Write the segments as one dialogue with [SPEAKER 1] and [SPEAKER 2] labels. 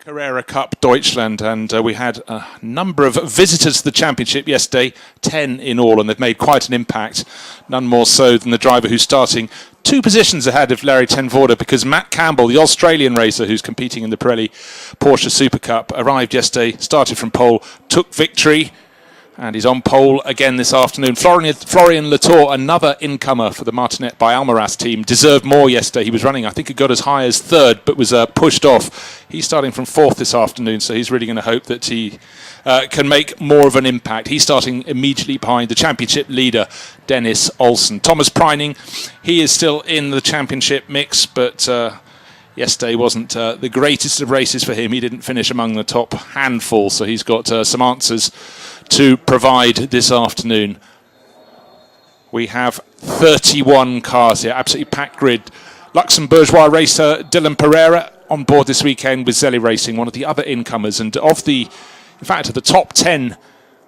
[SPEAKER 1] Carrera Cup Deutschland, and we had a number of visitors to the championship yesterday, 10 in all, and they've made quite an impact, none more so than the driver who's starting 2 positions ahead of Larry ten Voorde, because Matt Campbell, the Australian racer who's competing in the Pirelli Porsche Super Cup, arrived yesterday, started from pole, took victory, and he's on pole again this afternoon. Florian Latour, another incomer for the Martinet by Almaraz team, deserved more yesterday. He was running, I think he got as high as 3rd, but was pushed off. He's starting from 4th this afternoon, so he's really going to hope that he can make more of an impact. He's starting immediately behind the championship leader, Dennis Olsen. Thomas Preining, he is still in the championship mix, but yesterday wasn't the greatest of races for him. He didn't finish among the top handful, so he's got some answers to provide this afternoon. We have 31 cars here, absolutely packed grid. Luxembourgeois racer Dylan Pereira on board this weekend with Zelli Racing, one of the other incomers. And of the top 10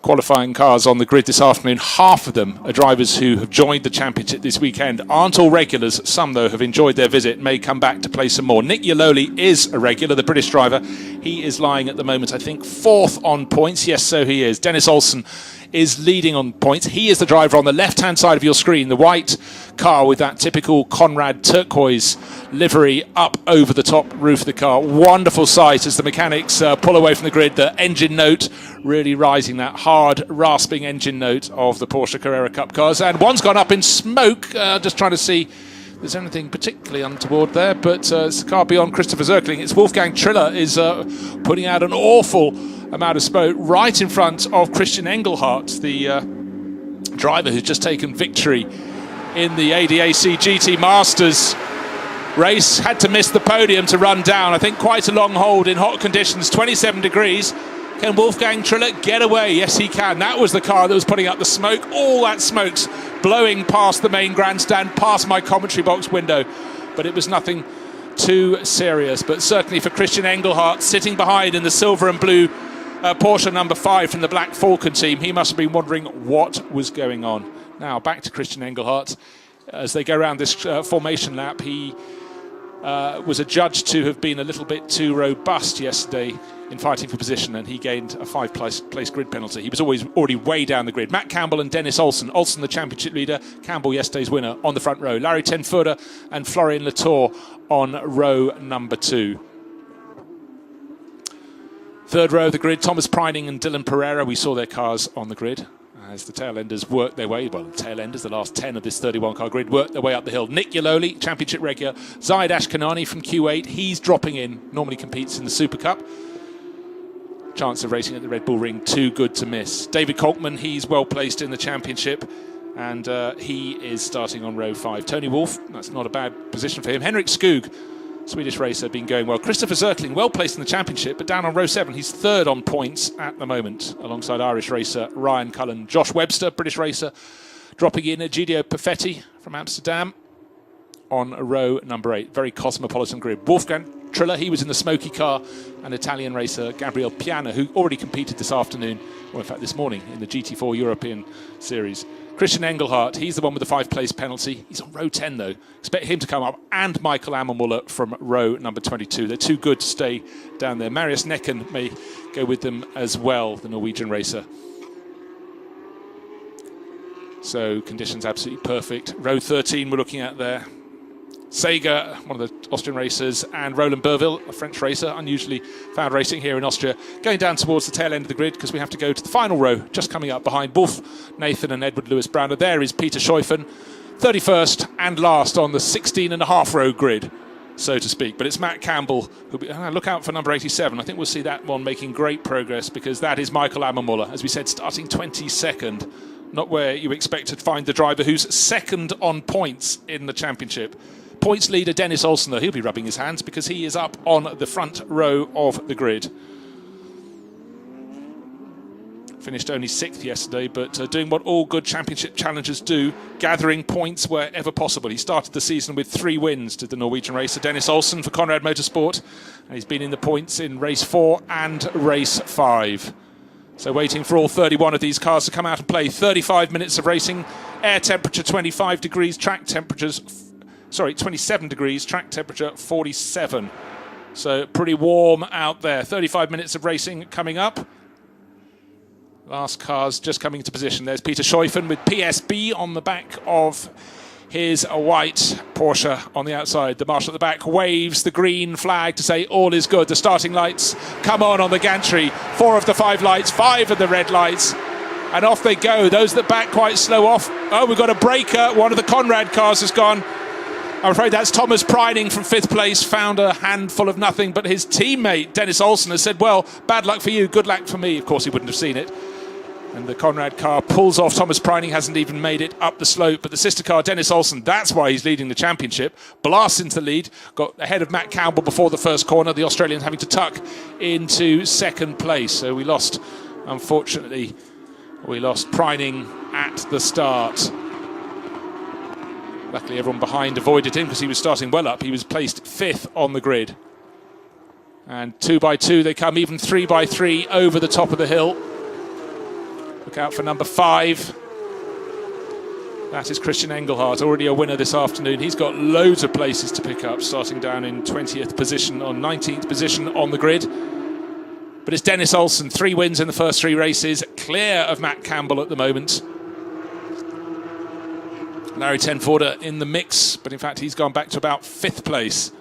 [SPEAKER 1] qualifying cars on the grid this afternoon, half of them are drivers who have joined the championship this weekend. Aren't all regulars. Some, though, have enjoyed their visit, may come back to play some more. Nick Yaloli is a regular, the British driver. He is lying at the moment, I think, 4th on points. Yes, so he is. Dennis Olsen is leading on points. He is the driver on the left-hand side of your screen, the white car with that typical Conrad turquoise livery up over the top roof of the car. Wonderful sight as the mechanics pull away from the grid. The engine note really rising, that hard, rasping engine note of the Porsche Carrera Cup cars. And one's gone up in smoke, just trying to see if there's anything particularly untoward there, but it's the car beyond Christopher Zirkling. It's Wolfgang Triller is putting out an awful amount of smoke right in front of Christian Engelhardt, the driver who's just taken victory in the ADAC GT Masters race. Had to miss the podium to run down. I think quite a long hold in hot conditions, 27 degrees. Can Wolfgang Triller get away? Yes, he can. That was the car that was putting out the smoke. All that smoke's blowing past the main grandstand, past my commentary box window. But it was nothing too serious. But certainly for Christian Engelhardt, sitting behind in the silver and blue Porsche number 5 from the Black Falcon team, he must have been wondering what was going on. Now back to Christian Engelhardt. As they go around this formation lap, he was adjudged to have been a little bit too robust yesterday in fighting for position, and he gained a 5-place grid penalty. He was already way down the grid. Matt Campbell and Dennis Olsen. Olsen, the championship leader. Campbell, yesterday's winner, on the front row. Larry ten Voorde and Florian Latour on row number 2. Third row of the grid, Thomas Preining and Dylan Pereira. We saw their cars on the grid as the tail-enders worked their way, well, the tail-enders, the last 10 of this 31-car grid, worked their way up the hill. Nick Yaloli, championship regular. Zaid Ashkanani from Q8, he's dropping in, normally competes in the Super Cup. Chance of racing at the Red Bull Ring, too good to miss. David Kolkman, he's well-placed in the championship, and he is starting on row 5. Tony Wolff, that's not a bad position for him. Henrik Skoog, Swedish racer, been going well. Christopher Zirkling, well placed in the championship, but down on row 7. He's 3rd on points at the moment, alongside Irish racer Ryan Cullen. Josh Webster, British racer, dropping in. Egidio Perfetti from Amsterdam on row number 8. Very cosmopolitan grid. Wolfgang Triller, he was in the smoky car, and Italian racer Gabriel Piana, who already competed this afternoon, or in fact this morning, in the GT4 European Series. Christian Engelhardt, he's the one with the 5-place penalty. He's on row 10, though. Expect him to come up. And Michael Ammermuller from row number 22. They're too good to stay down there. Marius Necken may go with them as well, the Norwegian racer. So conditions absolutely perfect. Row 13 we're looking at there. Sager, one of the Austrian racers, and Roland Burville, a French racer, unusually found racing here in Austria, going down towards the tail end of the grid because we have to go to the final row, just coming up behind Wolf, Nathan and Edward Lewis Browner. There is Peter Scheufen, 31st and last on the 16.5 row grid, so to speak. But it's Matt Campbell, look out for number 87. I think we'll see that one making great progress because that is Michael Ammermuller, as we said, starting 22nd. Not where you expect to find the driver who's 2nd on points in the championship. Points leader Dennis Olsen, though, he'll be rubbing his hands because he is up on the front row of the grid. Finished only 6th yesterday, but doing what all good championship challengers do, gathering points wherever possible. He started the season with 3 wins, did the Norwegian racer Dennis Olsen for Conrad Motorsport, and he's been in the points in race 4 and race 5. So waiting for all 31 of these cars to come out and play. 35 minutes of racing, air temperature 25 degrees, track temperatures 27 degrees, track temperature 47. So pretty warm out there. 35 minutes of racing coming up. Last car's just coming into position. There's Peter Scheufen with PSB on the back of his white Porsche on the outside. The marshal at the back waves the green flag to say all is good. The starting lights come on the gantry. 4 of the 5 lights, 5 of the red lights. And off they go. Those that back quite slow off. Oh, we've got a breaker. One of the Conrad cars has gone. I'm afraid that's Thomas Preining from 5th place, found a handful of nothing, but his teammate, Dennis Olsen, has said, well, bad luck for you, good luck for me. Of course, he wouldn't have seen it. And the Conrad car pulls off. Thomas Preining hasn't even made it up the slope, but the sister car, Dennis Olsen, that's why he's leading the championship. Blasts into the lead, got ahead of Matt Campbell before the first corner, the Australian having to tuck into 2nd place. So we lost, unfortunately, Preining at the start. Luckily, everyone behind avoided him because he was starting well up. He was placed 5th on the grid. And 2 by 2 they come, even 3 by 3 over the top of the hill. Look out for number 5. That is Christian Engelhardt, already a winner this afternoon. He's got loads of places to pick up, starting down in 20th position, on 19th position on the grid. But it's Dennis Olsen, 3 wins in the first 3 races, clear of Matt Campbell at the moment. Larry Tenforder in the mix, but in fact he's gone back to about 5th place.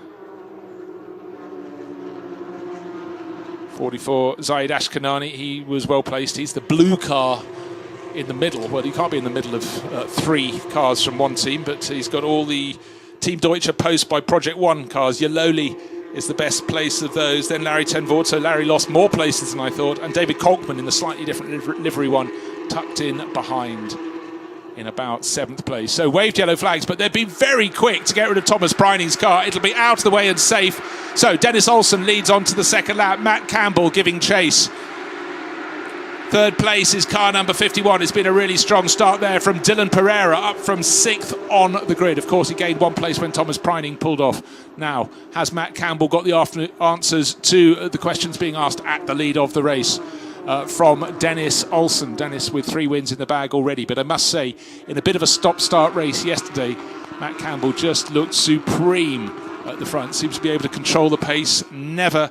[SPEAKER 1] 44, Zaid Ashkanani, he was well placed. He's the blue car in the middle. Well, you can't be in the middle of 3 cars from one team, but he's got all the Team Deutsche Post by Project One cars. Yaloli is the best place of those. Then Larry Tenvoorde, so Larry lost more places than I thought. And David Kolkman in the slightly different livery one, tucked in behind in about 7th place. So waved yellow flags, but they've been very quick to get rid of Thomas Preining's car. It'll be out of the way and safe. So Dennis Olsen leads on to the 2nd lap. Matt Campbell giving chase. 3rd place is car number 51. It's been a really strong start there from Dylan Pereira, up from 6th on the grid. Of course, he gained 1 place when Thomas Preining pulled off. Now, has Matt Campbell got the answers to the questions being asked at the lead of the race? From Dennis Olsen. Dennis with 3 wins in the bag already. But I must say, in a bit of a stop-start race yesterday, Matt Campbell just looked supreme at the front. Seems to be able to control the pace. Never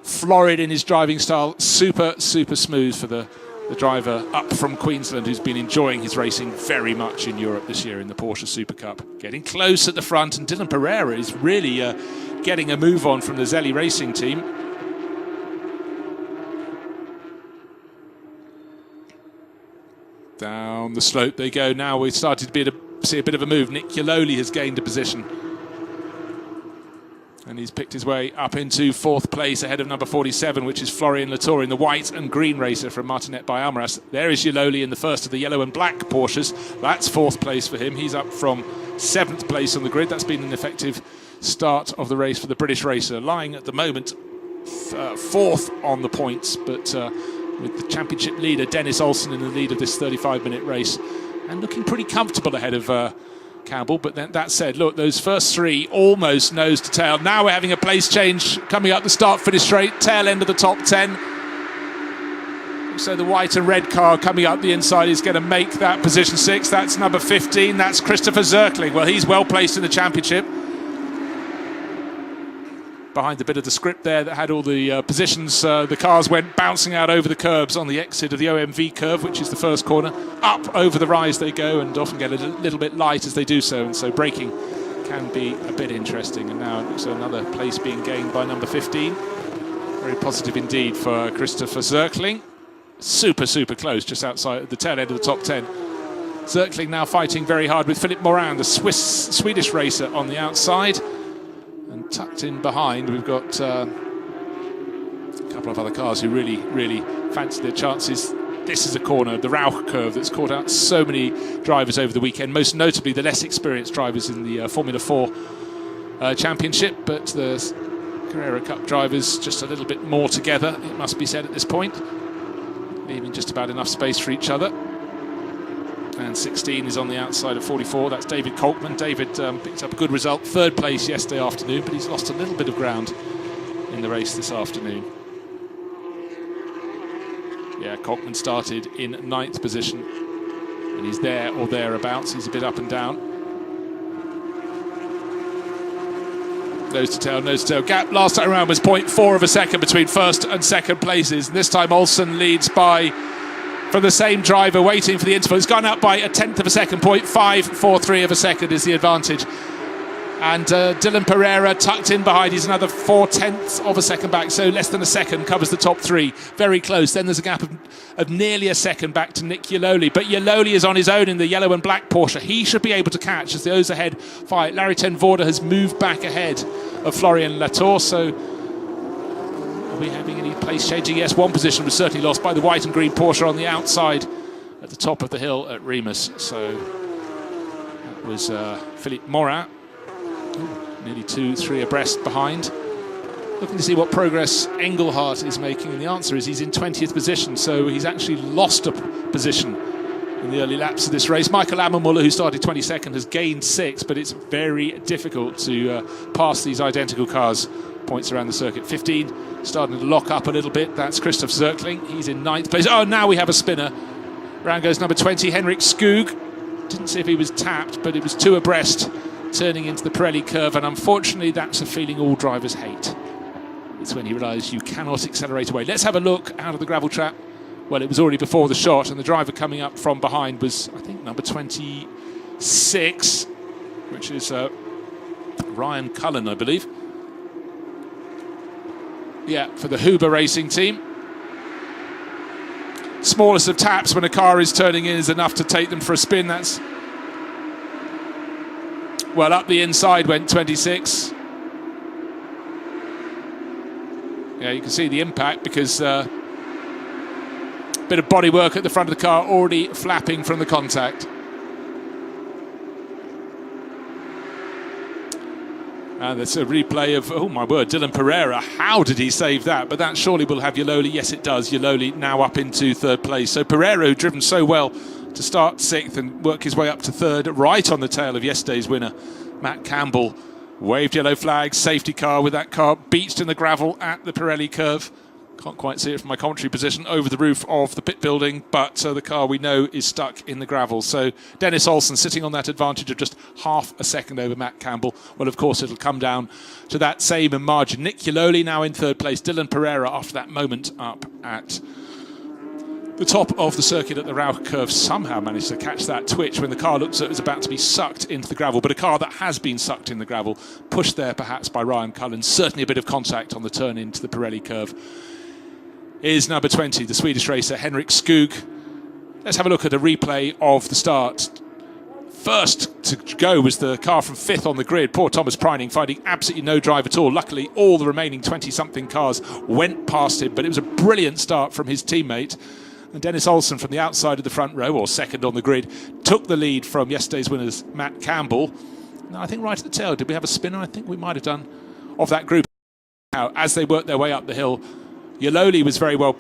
[SPEAKER 1] florid in his driving style. Super, super smooth for the driver up from Queensland, who's been enjoying his racing very much in Europe this year in the Porsche Super Cup. Getting close at the front, and Dylan Pereira is really getting a move on from the Zelli Racing team. Down the slope they go. Now we've started to be able to see a bit of a move. Nick Yaloli has gained a position. And he's picked his way up into 4th place ahead of number 47, which is Florian Latour in the white and green racer from Martinet by Almaraz. There is Yaloli in the first of the yellow and black Porsches. That's 4th place for him. He's up from 7th place on the grid. That's been an effective start of the race for the British racer, lying at the moment 4th on the points, but with the championship leader Dennis Olsen in the lead of this 35-minute race, and looking pretty comfortable ahead of Campbell. But then, that said, look, those first 3 almost nose to tail. Now we're having a place change coming up the start-finish straight, tail end of the top 10. So the white and red car coming up the inside is going to make that position 6. That's number 15. That's Christopher Zirkling. Well, he's well placed in the championship. Behind the bit of the script there that had all the positions, the cars went bouncing out over the curbs on the exit of the OMV curve, which is the first corner. Up over the rise they go, and often get a little bit light as they do so, and so braking can be a bit interesting. And now so another place being gained by number 15. Very positive indeed for Christopher Zirkling. Super, super close, just outside the tail end of the top 10. Zirkling now fighting very hard with Philippe Morin, the Swedish racer, on the outside. And tucked in behind, we've got a couple of other cars who really, really fancy their chances. This is a corner, the Rauch curve, that's caught out so many drivers over the weekend, most notably the less experienced drivers in the Formula 4 Championship. But the Carrera Cup drivers just a little bit more together, it must be said at this point, leaving just about enough space for each other. And 16 is on the outside of 44. That's David Kolkman. David picked up a good result, 3rd place yesterday afternoon, but he's lost a little bit of ground in the race this afternoon. Yeah, Kolkman started in 9th position, and he's there or thereabouts. He's a bit up and down. Nose to tail, nose to tail. Gap last time around was 0.4 of a second between first and second places. This time Olsen leads by, from the same driver, waiting for the interval. It's gone up by a tenth of a second, 0.543 of a second is the advantage. And Dylan Pereira tucked in behind. He's another 0.4 of a second back, so less than a second covers the top three. Very close. Then there's a gap of nearly a second back to Nick Yaloli. But Yaloli is on his own in the yellow and black Porsche. He should be able to catch as the O's ahead fight. Larry ten Voorde has moved back ahead of Florian Latour. So are we having any place changing? Yes, one position was certainly lost by the white and green Porsche on the outside at the top of the hill at Remus. So that was Philippe Morin. Nearly 2-3 abreast behind. Looking to see what progress Engelhardt is making, and the answer is he's in 20th position, so he's actually lost a position in the early laps of this race. Michael Ammermuller, who started 22nd, has gained 6, but it's very difficult to pass these identical cars. Points around the circuit. 15, starting to lock up a little bit. That's Christoph Zirkling. He's in 9th place. Oh, now we have a spinner. Round goes number 20, Henrik Skoog. Didn't see if he was tapped, but it was 2 abreast, turning into the Pirelli curve, and unfortunately that's a feeling all drivers hate. It's when you realise you cannot accelerate away. Let's have a look out of the gravel trap. Well, it was already before the shot, and the driver coming up from behind was, I think, number 26, which is Ryan Cullen, I believe. Yeah, for the Huber Racing team. Smallest of taps when a car is turning in is enough to take them for a spin. That's, well, up the inside went 26. Yeah, you can see the impact because bit of body work at the front of the car already flapping from the contact. And it's a replay of, oh my word, Dylan Pereira. How did he save that? But that surely will have Yaloli. Yes, it does. Yaloli now up into 3rd place. So Pereira, who driven so well to start 6th and work his way up to 3rd, right on the tail of yesterday's winner, Matt Campbell. Waved yellow flag, safety car with that car beached in the gravel at the Pirelli curve. Can't quite see it from my commentary position over the roof of the pit building, but the car we know is stuck in the gravel. So Dennis Olsen sitting on that advantage of just half a second over Matt Campbell. Well, of course, it'll come down to that same margin. Nick Yaloli now in 3rd place. Dylan Pereira, after that moment up at the top of the circuit at the Rauch curve, somehow managed to catch that twitch when the car looked as it was about to be sucked into the gravel. But a car that has been sucked in the gravel, pushed there perhaps by Ryan Cullen, certainly a bit of contact on the turn into the Pirelli curve, is number 20, the Swedish racer Henrik Skoog. Let's have a look at a replay of the start. First to go was the car from 5th on the grid, poor Thomas Preining, finding absolutely no drive at all. Luckily, all the remaining 20-something cars went past him, but it was a brilliant start from his teammate. And Dennis Olsen from the outside of the front row, or 2nd on the grid, took the lead from yesterday's winners, Matt Campbell. Now, I think right at the tail, did we have a spinner? I think we might have done, of that group. Now, as they worked their way up the hill, Yaloli was very well,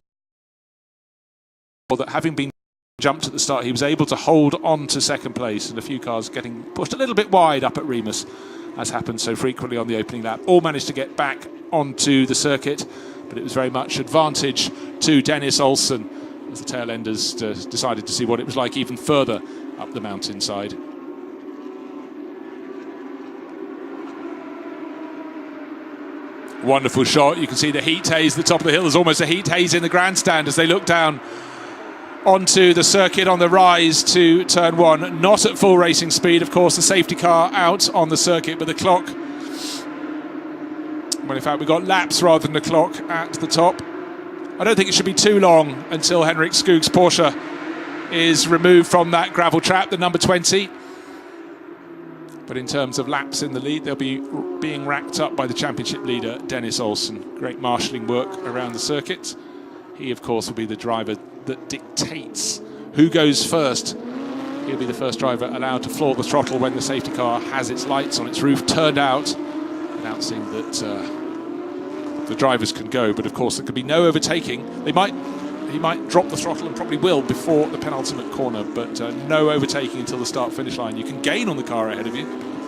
[SPEAKER 1] that having been jumped at the start, he was able to hold on to 2nd place, and a few cars getting pushed a little bit wide up at Remus, as happens so frequently on the opening lap. All managed to get back onto the circuit, but it was very much advantage to Dennis Olsen as the tail enders decided to see what it was like even further up the mountainside. Wonderful shot. You can see the heat haze at the top of the hill. There's almost a heat haze in the grandstand as they look down onto the circuit on the rise to turn 1. Not at full racing speed, of course, the safety car out on the circuit, but the clock, well, in fact, we've got laps rather than the clock at the top. I don't think it should be too long until Henrik Skoog's Porsche is removed from that gravel trap, the number 20. But in terms of laps in the lead, they'll be being racked up by the championship leader, Dennis Olsen. Great marshalling work around the circuit. He, of course, will be the driver that dictates who goes first. He'll be the first driver allowed to floor the throttle when the safety car has its lights on its roof turned out, announcing that the drivers can go. But, of course, there could be no overtaking. He might drop the throttle and probably will before the penultimate corner, but no overtaking until the start-finish line. You can gain on the car ahead of you,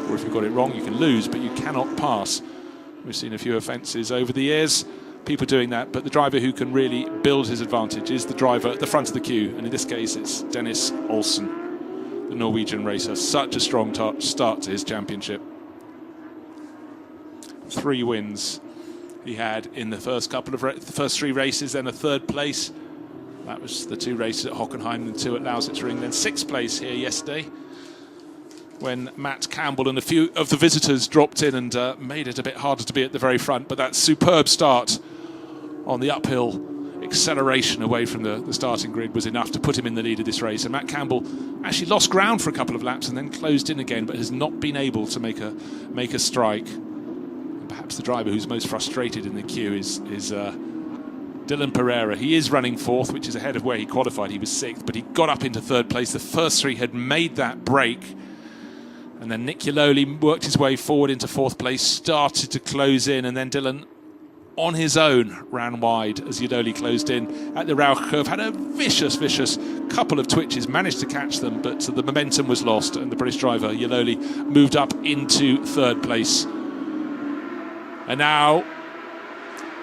[SPEAKER 1] or if you've got it wrong, you can lose, but you cannot pass. We've seen a few offences over the years, people doing that, but the driver who can really build his advantage is the driver at the front of the queue, and in this case it's Dennis Olsen, the Norwegian racer. Such a strong start to his championship. 3 wins he had in the first the first 3 races, then a 3rd place. That was the 2 races at Hockenheim and 2 at Lausitzring. Then 6th place here yesterday when Matt Campbell and a few of the visitors dropped in and made it a bit harder to be at the very front. But that superb start on the uphill acceleration away from the starting grid was enough to put him in the lead of this race. And Matt Campbell actually lost ground for a couple of laps and then closed in again, but has not been able to make a strike. And perhaps the driver who's most frustrated in the queue is Dylan Pereira. He is running 4th, which is ahead of where he qualified. He was 6th, but he got up into 3rd place. The first 3 had made that break. And then Nick Yaloli worked his way forward into 4th place, started to close in, and then Dylan, on his own, ran wide as Yaloli closed in at the Rauch curve. Had a vicious couple of twitches, managed to catch them, but the momentum was lost, and the British driver, Yaloli, moved up into 3rd place. And now,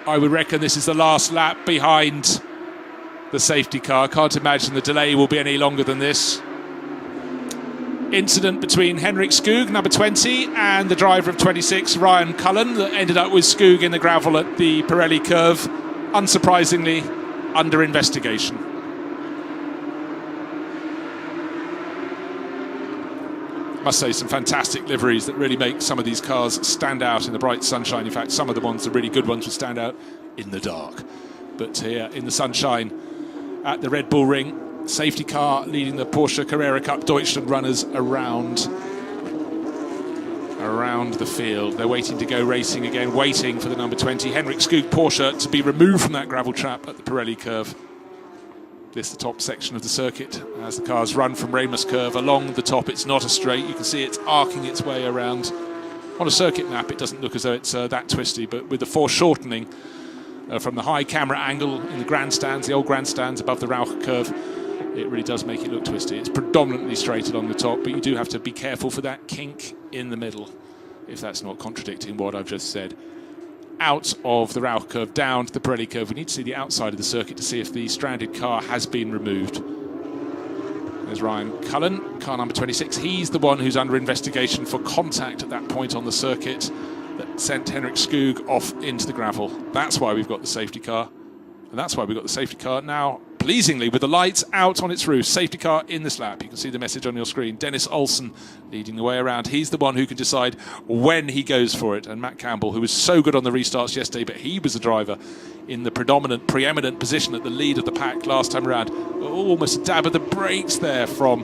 [SPEAKER 1] I would reckon this is the last lap behind the safety car. I can't imagine the delay will be any longer than this. Incident between Henrik Skoog, number 20, and the driver of 26, Ryan Cullen, that ended up with Skoog in the gravel at the Pirelli curve, unsurprisingly under investigation. Must say, some fantastic liveries that really make some of these cars stand out in the bright sunshine. In fact, some of the ones, the really good ones, would stand out in the dark. But here in the sunshine at the Red Bull Ring, safety car leading the Porsche Carrera Cup Deutschland runners around the field. They're waiting to go racing again, waiting for the number 20, Henrik Skoog Porsche, to be removed from that gravel trap at the Pirelli curve. This is the top section of the circuit as the cars run from Ramus curve along the top. It's not a straight. You can see it's arcing its way around. On a circuit map, it doesn't look as though it's that twisty, but with the foreshortening from the high camera angle in the grandstands, the old grandstands above the Rauch curve, it really does make it look twisty. It's predominantly straight along the top, but you do have to be careful for that kink in the middle, if that's not contradicting what I've just said. Out of the Rauch curve, down to the Pirelli curve. We need to see the outside of the circuit to see if the stranded car has been removed. There's Ryan Cullen, car number 26. He's the one who's under investigation for contact at that point on the circuit that sent Henrik Skoog off into the gravel. That's why we've got the safety car. And that's why we've got the safety car now, pleasingly, with the lights out on its roof. Safety car in this lap. You can see the message on your screen. Dennis Olsen leading the way around. He's the one who can decide when he goes for it. And Matt Campbell, who was so good on the restarts yesterday, but he was the driver in the preeminent position at the lead of the pack last time around. Almost a dab of the brakes there from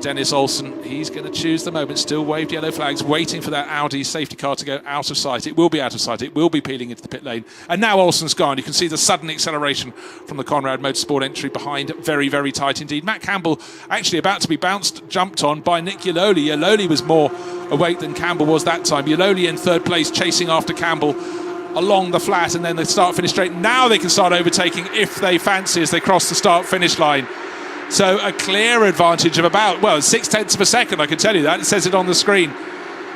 [SPEAKER 1] Dennis Olsen. He's going to choose the moment. Still waved yellow flags, waiting for that Audi safety car to go out of sight. It will be out of sight. It will be peeling into the pit lane. And now Olsen's gone. You can see the sudden acceleration from the Conrad Motorsport entry behind. Very, very tight indeed. Matt Campbell actually about to be jumped on by Nick Yaloli. Yaloli was more awake than Campbell was that time. Yaloli in 3rd place, chasing after Campbell along the flat, and then the start-finish straight. Now they can start overtaking if they fancy as they cross the start-finish line. So a clear advantage of about, 0.6 of a second, I can tell you that. It says it on the screen.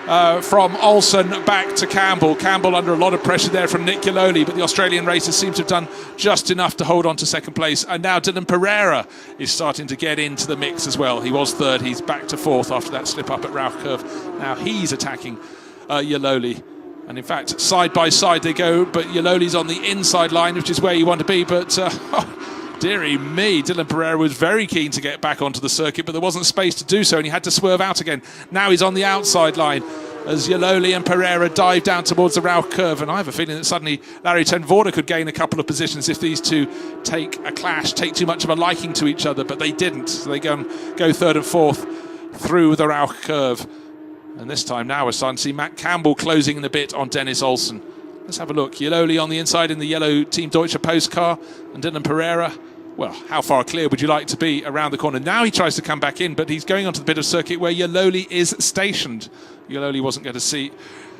[SPEAKER 1] From Olsen back to Campbell. Campbell under a lot of pressure there from Nick Yaloli, but the Australian racers seem to have done just enough to hold on to 2nd place. And now Dylan Pereira is starting to get into the mix as well. He was 3rd. He's back to 4th after that slip up at Rauch curve. Now he's attacking Yaloli. And in fact, side by side they go, but Yaloli's on the inside line, which is where you want to be. But dearie me, Dylan Pereira was very keen to get back onto the circuit, but there wasn't space to do so, and he had to swerve out again. Now he's on the outside line as Yaloli and Pereira dive down towards the Rauch curve, and I have a feeling that suddenly Larry ten Voorde could gain a couple of positions if these two take a clash, take too much of a liking to each other, but they didn't. So they go 3rd and 4th through the Rauch curve. And this time now we're starting to see Matt Campbell closing in a bit on Dennis Olsen. Let's have a look. Yaloli on the inside in the yellow Team Deutsche Post car, and Dylan Pereira, well, how far clear would you like to be around the corner? Now he tries to come back in, but he's going onto the bit of circuit where Yaloli is stationed. Yaloli wasn't going to see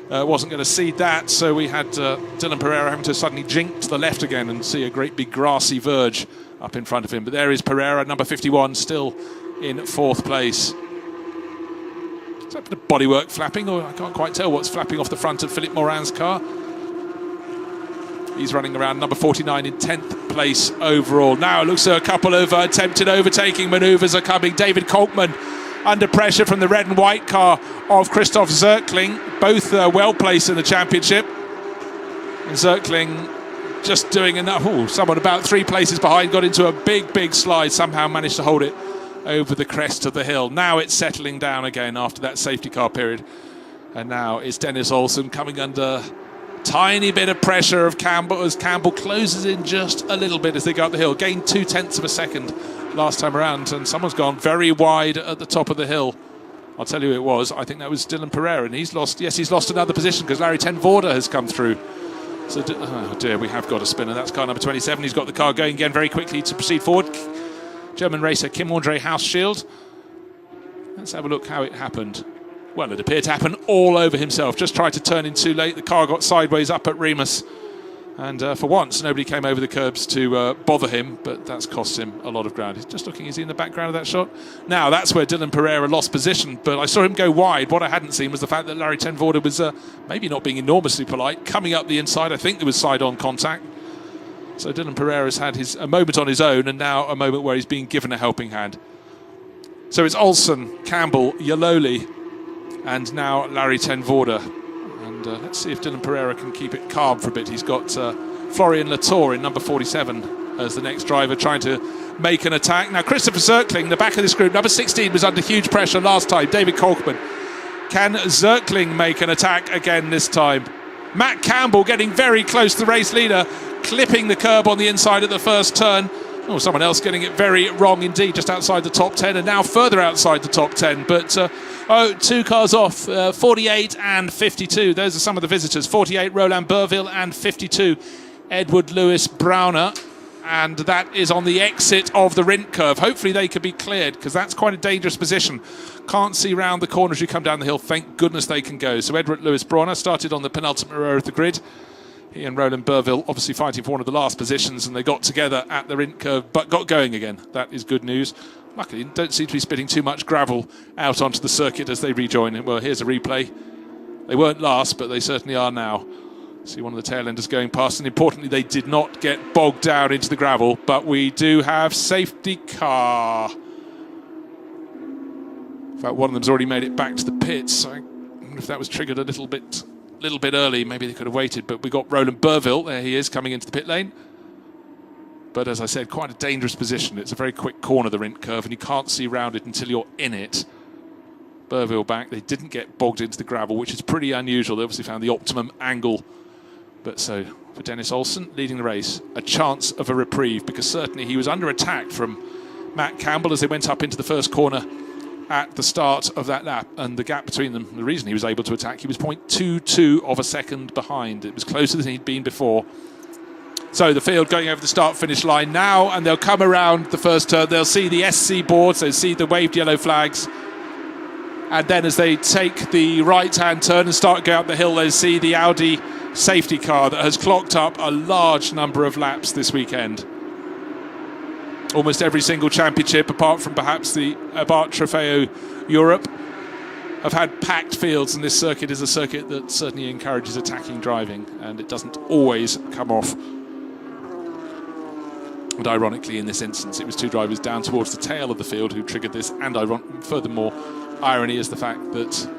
[SPEAKER 1] that, so we had Dylan Pereira having to suddenly jink to the left again and see a great big grassy verge up in front of him. But there is Pereira, number 51, still in 4th place. Is that a bit of bodywork flapping, or I can't quite tell what's flapping off the front of Philippe Morin's car. He's running around number 49 in 10th place overall. Now it looks like a couple of attempted overtaking manoeuvres are coming. David Kolkman under pressure from the red and white car of Christoph Zirkling, both well placed in the championship. And Zirkling just doing enough. Someone about 3 places behind got into a big slide, somehow managed to hold it over the crest of the hill. Now it's settling down again after that safety car period. And now it's Dennis Olsen coming under tiny bit of pressure of Campbell as Campbell closes in just a little bit as they go up the hill. Gained 0.2 of a second last time around, and someone's gone very wide at the top of the hill. I'll tell you who it was. I think that was Dylan Pereira, and he's lost another position because Larry ten Voorde has come through. So, oh dear, we have got a spinner. That's car number 27. He's got the car going again very quickly to proceed forward. German racer Kim-Andre Hausschild. Let's have a look how it happened. Well, it appeared to happen all over himself. Just tried to turn in too late. The car got sideways up at Remus. And for once, nobody came over the curbs to bother him, but that's cost him a lot of ground. He's just looking, is he in the background of that shot? Now, that's where Dylan Pereira lost position, but I saw him go wide. What I hadn't seen was the fact that Larry ten Voorde was maybe not being enormously polite, coming up the inside. I think there was side-on contact. So Dylan Pereira's had a moment on his own, and now a moment where he's being given a helping hand. So it's Olsen, Campbell, Yaloli, and now Larry ten Voorde. And let's see if Dylan Pereira can keep it calm for a bit. He's got Florian Latour in number 47 as the next driver trying to make an attack. Now Christopher Zirkling, the back of this group, number 16, was under huge pressure last time. David Kolkman. Can Zirkling make an attack again this time? Matt Campbell getting very close to the race leader, clipping the curb on the inside at the first turn. Oh, someone else getting it very wrong indeed, just outside the top 10 and now further outside the top 10. But, 2 cars off, 48 and 52. Those are some of the visitors. 48, Roland Burville, and 52, Edward Lewis Browner. And that is on the exit of the Rindt curve. Hopefully they could be cleared because that's quite a dangerous position. Can't see round the corner as you come down the hill. Thank goodness they can go. So Edward Lewis Browner started on the penultimate row of the grid. He and Roland Burville obviously fighting for one of the last positions, and they got together at the Rindt curve, but got going again. That is good news. Luckily, don't seem to be spitting too much gravel out onto the circuit as they rejoin it. Well, here's a replay. They weren't last, but they certainly are now. See one of the tail enders going past, and importantly, they did not get bogged down into the gravel, but we do have safety car. In fact, one of them's already made it back to the pits. I wonder if that was triggered a little bit early. Maybe they could have waited, but we got Roland Burville. There he is coming into the pit lane. But as I said, quite a dangerous position. It's a very quick corner, the Rindt curve, and you can't see round it until you're in it. Burville back. They didn't get bogged into the gravel, which is pretty unusual. They obviously found the optimum angle. But so for Dennis Olsen leading the race, a chance of a reprieve, because certainly he was under attack from Matt Campbell as they went up into the first corner at the start of that lap, and the gap between them, the reason he was able to attack, he was 0.22 of a second behind. It was closer than he'd been before. So the field going over the start-finish line now, and they'll come around the first turn. They'll see the SC boards, they'll see the waved yellow flags, and then as they take the right-hand turn and start going up the hill, they'll see the Audi safety car that has clocked up a large number of laps this weekend. Almost every single championship, apart from perhaps the Abarth Trofeo Europe, have had packed fields, and this circuit is a circuit that certainly encourages attacking driving, and it doesn't always come off. And ironically, in this instance, it was 2 drivers down towards the tail of the field who triggered this, and furthermore, irony is the fact that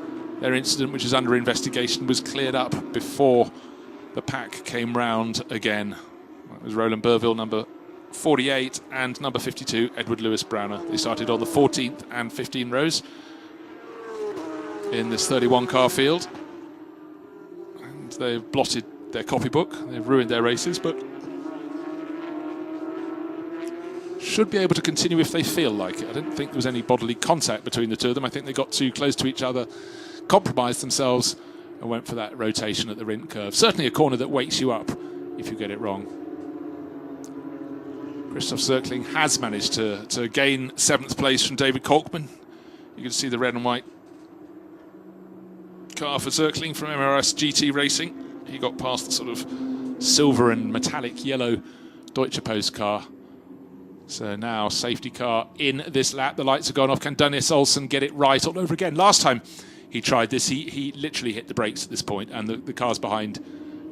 [SPEAKER 1] their incident, which is under investigation, was cleared up before the pack came round again. That was Roland Burville, number 48, and number 52, Edward Lewis Browner. They started on the 14th and 15 rows in this 31-car field. And they've blotted their copybook. They've ruined their races, but should be able to continue if they feel like it. I don't think there was any bodily contact between the two of them. I think they got too close to each other, compromised themselves, and went for that rotation at the Rindt curve. Certainly a corner that wakes you up if you get it wrong. Christoph Zirkling has managed to gain 7th place from David Kolkman. You can see the red and white car for Zirkling from MRS GT Racing. He got past the sort of silver and metallic yellow Deutsche Post car. So now safety car in this lap. The lights have gone off. Can Dennis Olsen get it right all over again? Last time he tried this, he literally hit the brakes at this point, and the cars behind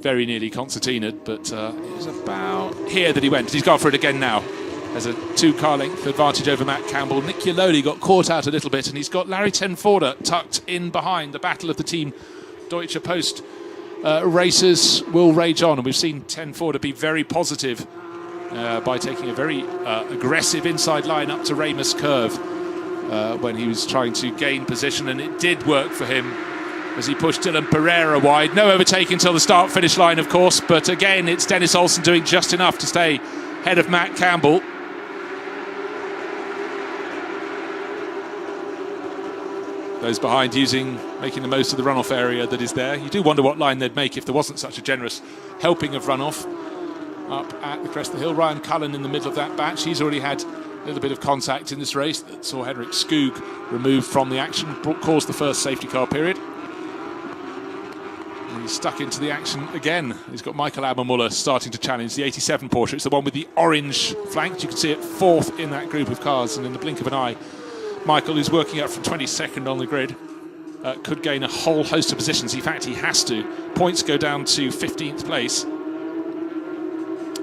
[SPEAKER 1] very nearly concertinaed, but it was about here that he went. He's gone for it again now. There's a 2-car length advantage over Matt Campbell. Nick Yaloli got caught out a little bit, and he's got Larry Tenforder tucked in behind. The battle of the Team Deutsche Post racers will rage on, and we've seen Tenforder be very positive by taking a very aggressive inside line up to Ramus Curve when he was trying to gain position, and it did work for him as he pushed Dylan Pereira wide. No overtaking until the start-finish line, of course, but again, it's Dennis Olsen doing just enough to stay ahead of Matt Campbell. Those behind making the most of the runoff area that is there. You do wonder what line they'd make if there wasn't such a generous helping of runoff. Up at the crest of the hill, Ryan Cullen in the middle of that batch. He's already had a little bit of contact in this race that saw Henrik Skoog removed from the action, caused the first safety car period. And he's stuck into the action again. He's got Michael Abermuller starting to challenge the 87 Porsche. It's the one with the orange flank. You can see it fourth in that group of cars, and in the blink of an eye, Michael, who's working up from 22nd on the grid, could gain a whole host of positions. In fact, he has to. Points go down to 15th place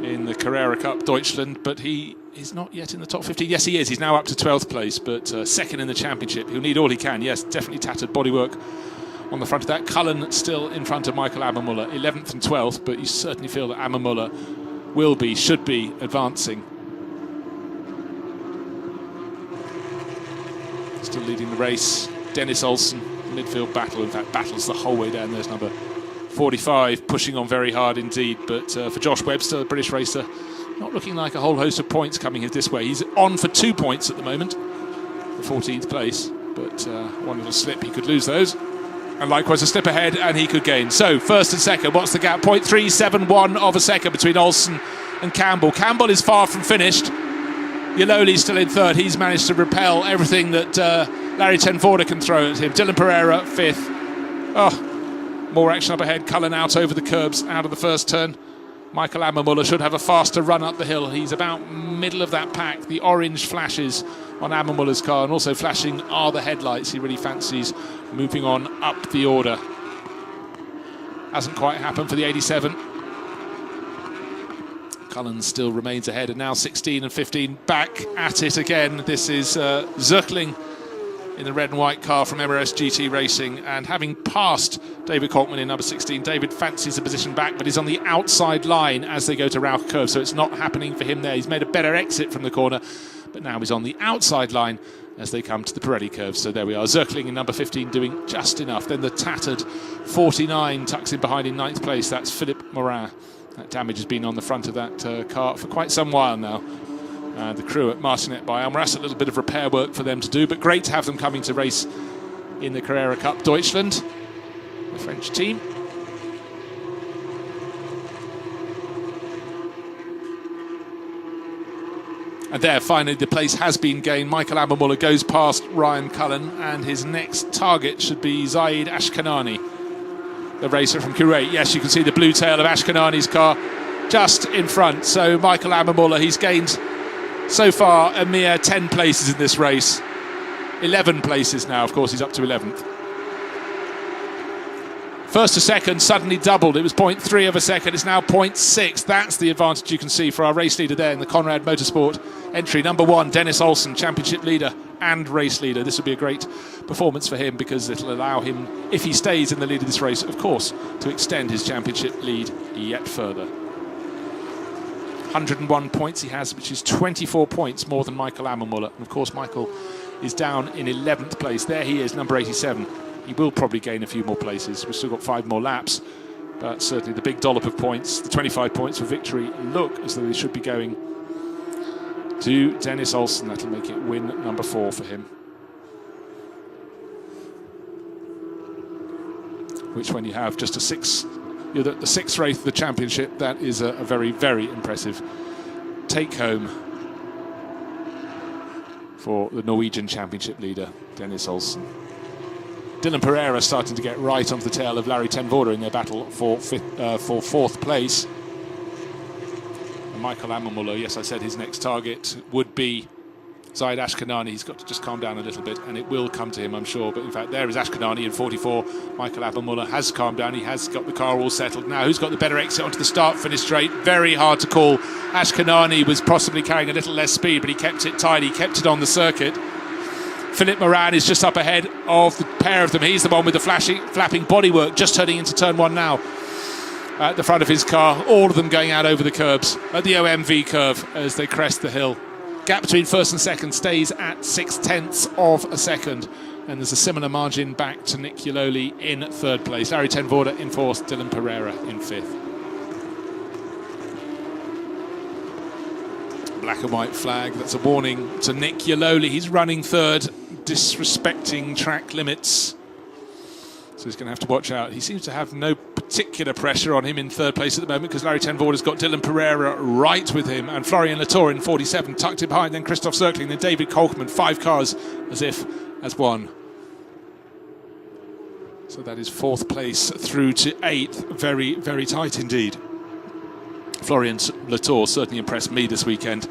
[SPEAKER 1] in the Carrera Cup Deutschland, but he is not yet in the top 15. Yes, he is. He's now up to 12th place, but second in the championship. He'll need all he can. Yes, definitely tattered bodywork on the front of that. Cullen still in front of Michael Abermuller, 11th and 12th, but you certainly feel that Abermuller should be advancing. Still leading the race, Dennis Olsen, midfield battle. In fact, battles the whole way down. There's number 45 pushing on very hard indeed. But for Josh Webster, the British racer, not looking like a whole host of points coming this way. He's on for 2 points at the moment, the 14th place. But one little slip, he could lose those. And likewise a slip ahead, and he could gain. So first and second, what's the gap? 0.371 of a second between Olsen and Campbell. Campbell is far from finished. Yaloli's still in third. He's managed to repel everything that Larry Tenforder can throw at him. Dylan Pereira, fifth. Oh, more action up ahead. Cullen out over the curbs, out of the first turn. Michael Abermuller should have a faster run up the hill. He's about middle of that pack. The orange flashes on Abermuller's car, and also flashing are the headlights. He really fancies moving on up the order. Hasn't quite happened for the 87. Cullen still remains ahead, and now 16 and 15 back at it again. This is Zirkling in the red and white car from MRS GT Racing, and having passed David Kolkman in number 16, David fancies a position back, but he's on the outside line as they go to Rauch Curve, so it's not happening for him there. He's made a better exit from the corner, but now he's on the outside line as they come to the Pirelli curve. So there we are, Zirkling in number 15 doing just enough. Then the tattered 49 tucks in behind in 9th place. That's Philippe Morin. That damage has been on the front of that car for quite some while now. The crew at Martinet by Almaras, a little bit of repair work for them to do, but great to have them coming to race in the Carrera Cup Deutschland, the French team. And there, finally, the place has been gained. Michael Abermuller goes past Ryan Cullen, and his next target should be Zaid Ashkanani, the racer from Kuwait. Yes, you can see the blue tail of Ashkanani's car just in front. So Michael Abermuller, he's gained so far a mere 10 places in this race. 11 places now, of course, he's up to 11th. First to second suddenly doubled. It was 0.3 of a second. It's now 0.6. That's the advantage you can see for our race leader there in the Conrad Motorsport entry. Number 1, Dennis Olsen, championship leader and race leader. This will be a great performance for him because it'll allow him, if he stays in the lead of this race, of course, to extend his championship lead yet further. 101 points he has, which is 24 points more than Michael Abermuller. And of course, Michael is down in 11th place. There he is, number 87. He will probably gain a few more places. We've still got 5 more laps, but certainly the big dollop of points, the 25 points for victory, look as though they should be going to Dennis Olsen. That'll make it win number 4 for him. Which, when you have just a 6, you're the 6th race of the championship, that is a very, very impressive take-home for the Norwegian championship leader, Dennis Olsen. Dylan Pereira starting to get right onto the tail of Larry Tenforder in their battle for 4th place. And Michael Abermuller, yes, I said his next target would be Zaid Ashkanani, he's got to just calm down a little bit, and it will come to him, I'm sure. But in fact, there is Ashkanani in 44. Michael Abelmuller has calmed down. He has got the car all settled. Now, who's got the better exit onto the start-finish straight? Very hard to call. Ashkanani was possibly carrying a little less speed, but he kept it tight. He kept it on the circuit. Philippe Moran is just up ahead of the pair of them. He's the one with the flapping bodywork, just turning into turn one now. At the front of his car, all of them going out over the curbs at the OMV curve as they crest the hill. Gap between first and second stays at 0.6 of a second, and there's a similar margin back to Nick Yaloli in third place. Larry ten Voorde in fourth, Dylan Pereira in fifth. Black and white flag, that's a warning to Nick Yaloli. He's running third, disrespecting track limits. So he's going to have to watch out. He seems to have no particular pressure on him in third place at the moment because Larry ten Voorde has got Dylan Pereira right with him, and Florian Latour in 47 tucked him behind, then Christoph Zirkling, then David Kolkman, 5 cars as if as one. So that is fourth place through to eighth. Very, very tight indeed. Florian Latour certainly impressed me this weekend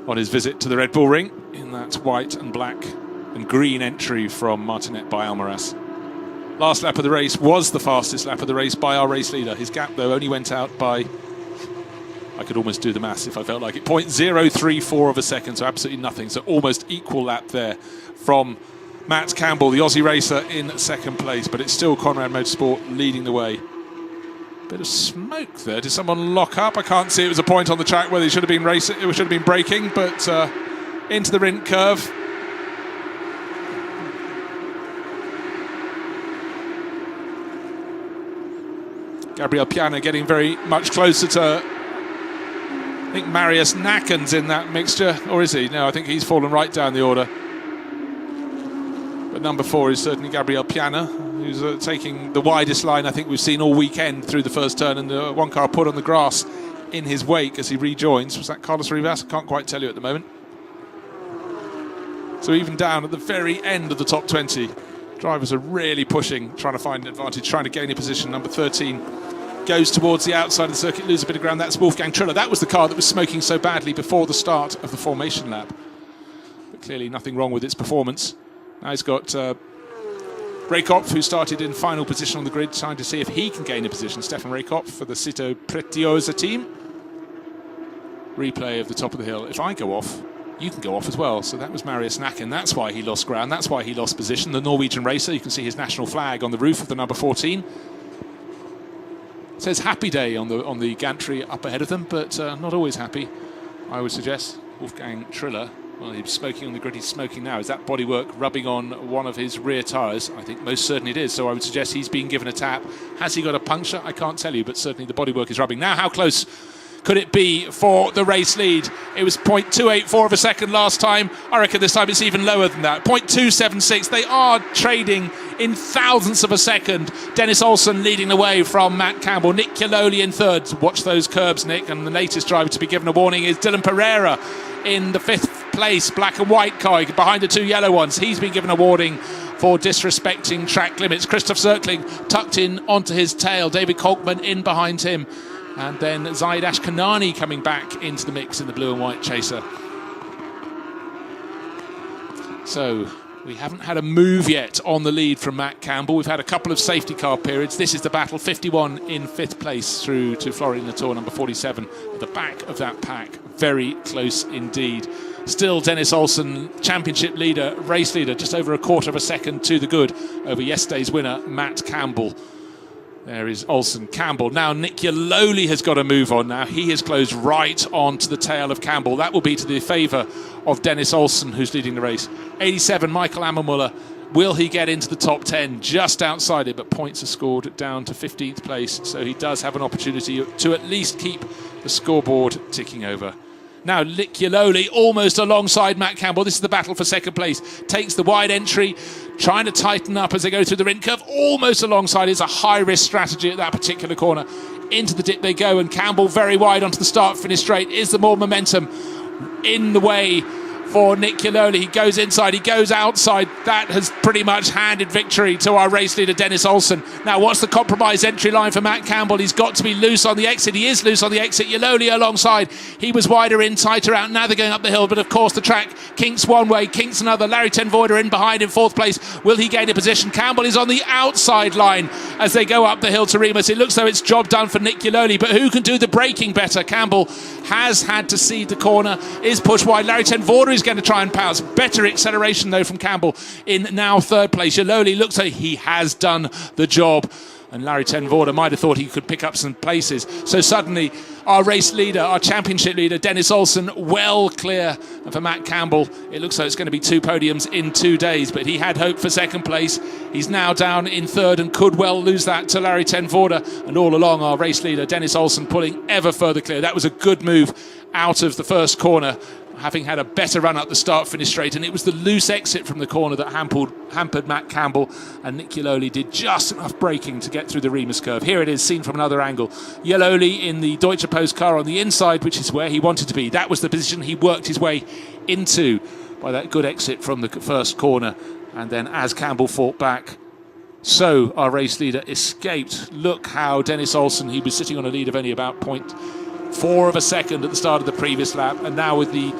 [SPEAKER 1] on his visit to the Red Bull Ring in that white and black and green entry from Martinet by Almaraz. Last lap of the race was the fastest lap of the race by our race leader. His gap, though, only went out by, I could almost do the maths if I felt like it, 0.034 of a second, so absolutely nothing. So almost equal lap there from Matt Campbell, the Aussie racer, in second place. But it's still Conrad Motorsport leading the way. Bit of smoke there. Did someone lock up? I can't see. It was a point on the track where they should have been racing. It should have been braking, but into the Rindt curve. Gabriel Piana getting very much closer to, I think, Marius Nakken's in that mixture. Or is he? No, I think he's fallen right down the order. But number 4 is certainly Gabriel Piana, who's taking the widest line I think we've seen all weekend through the first turn, and the one car put on the grass in his wake as he rejoins. Was that Carlos Rivas? I can't quite tell you at the moment. So even down at the very end of the top 20, drivers are really pushing, trying to find an advantage, trying to gain a position. Number 13 goes towards the outside of the circuit, loses a bit of ground. That's Wolfgang Triller. That was the car that was smoking so badly before the start of the formation lap. But clearly nothing wrong with its performance. Now he's got Raykopf, who started in final position on the grid, trying to see if he can gain a position. Stefan Raykopf for the Cito Pretiosa team. Replay of the top of the hill. If I go off, you can go off as well. So that was Marius Nakken. That's why he lost ground. That's why he lost position. The Norwegian racer, you can see his national flag on the roof of the number 14. It says happy day on the gantry up ahead of them, but not always happy, I would suggest. Wolfgang Triller, well, he was smoking on the grid, he's smoking now. Is that bodywork rubbing on one of his rear tyres? I think most certainly it is, so I would suggest he's being given a tap. Has he got a puncture? I can't tell you, but certainly the bodywork is rubbing. Now, how close could it be for the race lead? It was 0.284 of a second last time. I reckon this time it's even lower than that. 0.276. They are trading in thousandths of a second. Dennis Olsen leading the way from Matt Campbell. Nick Yaloli in third. Watch those curbs, Nick. And the latest driver to be given a warning is Dylan Pereira in the 5th place. Black and white car behind the 2 yellow ones. He's been given a warning for disrespecting track limits. Christoph Zirkling tucked in onto his tail. David Kolkman in behind him. And then Zaid Ashkanani coming back into the mix in the blue and white chaser. So we haven't had a move yet on the lead from Matt Campbell. We've had a couple of safety car periods. This is the battle. 51 in 5th place through to Florian Latour, number 47, at the back of that pack. Very close indeed. Still Dennis Olsen, championship leader, race leader, just over a quarter of a second to the good over yesterday's winner, Matt Campbell. There is Olsen, Campbell. Now Nick Yaloli has got a move on now. He has closed right onto the tail of Campbell. That will be to the favour of Dennis Olsen, who's leading the race. 87, Michael Ammermuller. Will he get into the top 10? Just outside it, but points are scored down to 15th place. So he does have an opportunity to at least keep the scoreboard ticking over. Now Nick Yaloli almost alongside Matt Campbell. This is the battle for second place. Takes the wide entry, trying to tighten up as they go through the Rindt curve. Almost alongside. It's a high-risk strategy at that particular corner. Into the dip they go, and Campbell very wide onto the start-finish straight. Is there more momentum in the way for Nick Yaloli. He goes inside, he goes outside. That has pretty much handed victory to our race leader, Dennis Olsen. Now, what's the compromise entry line for Matt Campbell? He's got to be loose on the exit. He is loose on the exit. Yaloli alongside. He was wider in, tighter out. Now they're going up the hill, but of course the track kinks one way, kinks another. Larry ten Voorde in behind in fourth place. Will he gain a position? Campbell is on the outside line as they go up the hill to Remus. It looks though it's job done for Nick Yaloli, but who can do the braking better? Campbell has had to cede the corner, is pushed wide. Larry ten Voorde is going to try and pounce. Better acceleration though from Campbell in now third place. Yaloli looks like he has done the job, and Larry ten Voorde might have thought he could pick up some places. So suddenly our race leader, our championship leader, Dennis Olsen, well clear. And for Matt Campbell, it looks like it's going to be 2 podiums in 2 days, but he had hope for second place. He's now down in third and could well lose that to Larry ten Voorde. And all along, our race leader, Dennis Olsen, pulling ever further clear. That was a good move out of the first corner, having had a better run up the start finish straight, and it was the loose exit from the corner that hampered Matt Campbell, and Nick Yaloli did just enough braking to get through the Remus curve. Here it is, seen from another angle. Yaloli in the Deutsche Post car on the inside, which is where he wanted to be. That was the position he worked his way into by that good exit from the first corner, and then as Campbell fought back, so our race leader escaped. Look how Dennis Olsen, he was sitting on a lead of only about 0.4 of a second at the start of the previous lap, and now with the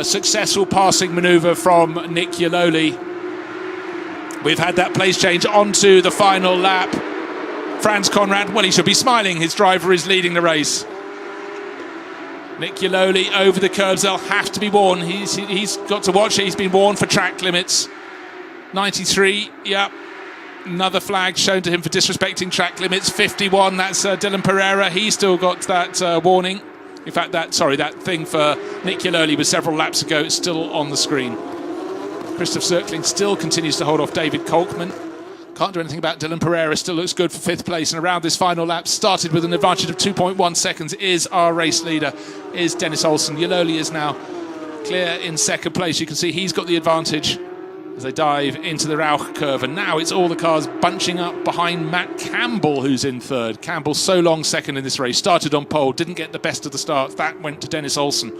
[SPEAKER 1] successful passing manoeuvre from Nick Yaloli, we've had that place change onto the final lap. Franz Conrad, well, he should be smiling. His driver is leading the race. Nick Yaloli over the curbs. They'll have to be warned. He's got to watch it. He's been warned for track limits. 93, yep. Another flag shown to him for disrespecting track limits. 51, that's Dylan Pereira. He's still got that warning. In fact, that thing for Nick Yaloli was several laps ago. It's still on the screen. Christoph Zirkling still continues to hold off David Kolkman. Can't do anything about Dylan Pereira. Still looks good for 5th place. And around this final lap, started with an advantage of 2.1 seconds, is our race leader, is Dennis Olsen. Yaloli is now clear in 2nd place. You can see he's got the advantage as they dive into the Rauch curve, and now it's all the cars bunching up behind Matt Campbell, who's in 3rd. Campbell so long 2nd in this race, started on pole, didn't get the best of the starts. That went to Dennis Olsen.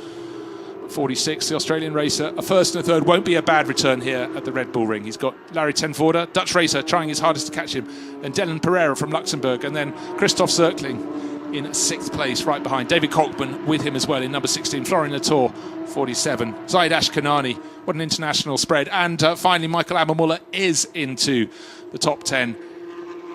[SPEAKER 1] 46, the Australian racer, a 1st and a 3rd won't be a bad return here at the Red Bull Ring. He's got Larry ten Voorde, Dutch racer, trying his hardest to catch him, and Dylan Pereira from Luxembourg, and then Christoph Zirkling in 6th place, right behind. David Kolkman with him as well in number 16. Florian Latour, 47. Zaid Ashkanani, what an international spread. And finally, Michael Ammermuller is into the top 10